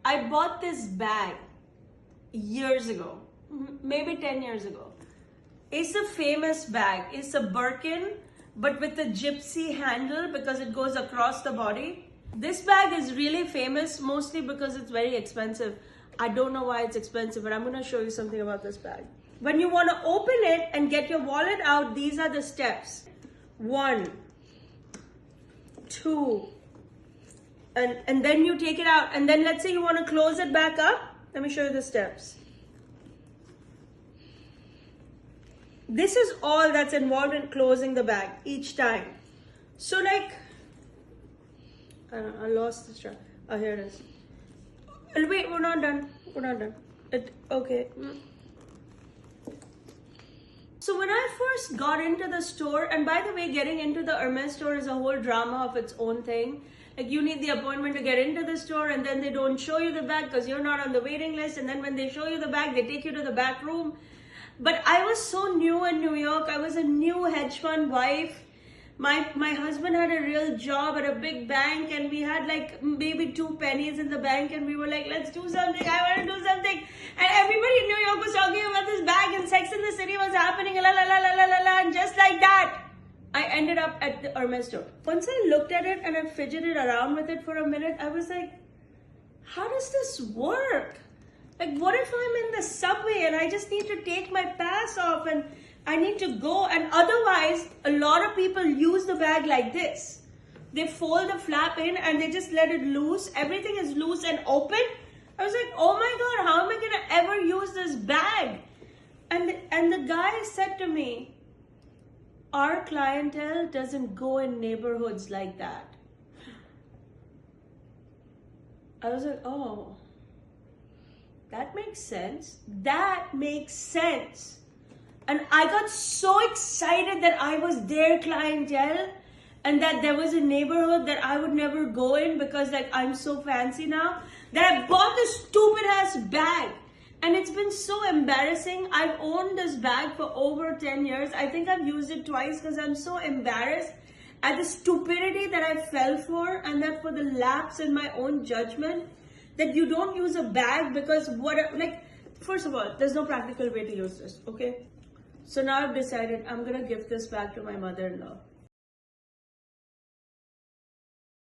I bought this bag years ago, maybe 10 years ago. It's a famous bag. It's a Birkin, but with a gypsy handle because it goes across the body. This bag is really famous mostly because it's very expensive. I don't know why it's expensive, but I'm going to show you something about this bag. When you want to open it and get your wallet out, these are the steps. 1, 2, and then you take it out. And then let's say you want to close it back up. Let me show you the steps. This is all that's involved in closing the bag each time. So like, I lost this track. Oh, here it is. Wait, we're not done. We're not done. Okay. So when I first got into the store, and by the way, getting into the Hermes store is a whole drama of its own thing. Like you need the appointment to get into the store, and then they don't show you the bag because you're not on the waiting list. And then when they show you the bag, they take you to the back room. But I was so new in New York. I was a new hedge fund wife. My husband had a real job at a big bank, and we had like maybe 2 pennies in the bank, and we were like, let's do something. I want to do something. And everybody in New York was talking about this bag, and Sex in the City was happening, la la la la la la la, and just like that, I ended up at the Hermes store. Once I looked at it and I fidgeted around with it for a minute, I was like, how does this work? Like, what if I'm in the subway and I just need to take my pass off and I need to go? And otherwise, a lot of people use the bag like this. They fold the flap in and they just let it loose. Everything is loose and open. I was like, oh my God, how am I going to ever use this bag? And the guy said to me, our clientele doesn't go in neighborhoods like that. I was like, oh. That makes sense. That makes sense. And I got so excited that I was their clientele and that there was a neighborhood that I would never go in because like I'm so fancy now that I bought this stupid ass bag. And it's been so embarrassing. I've owned this bag for over 10 years. I think I've used it twice because I'm so embarrassed at the stupidity that I fell for and that for the lapse in my own judgment. That you don't use a bag because first of all, there's no practical way to use this, okay? So now I've decided I'm gonna give this bag to my mother-in-law.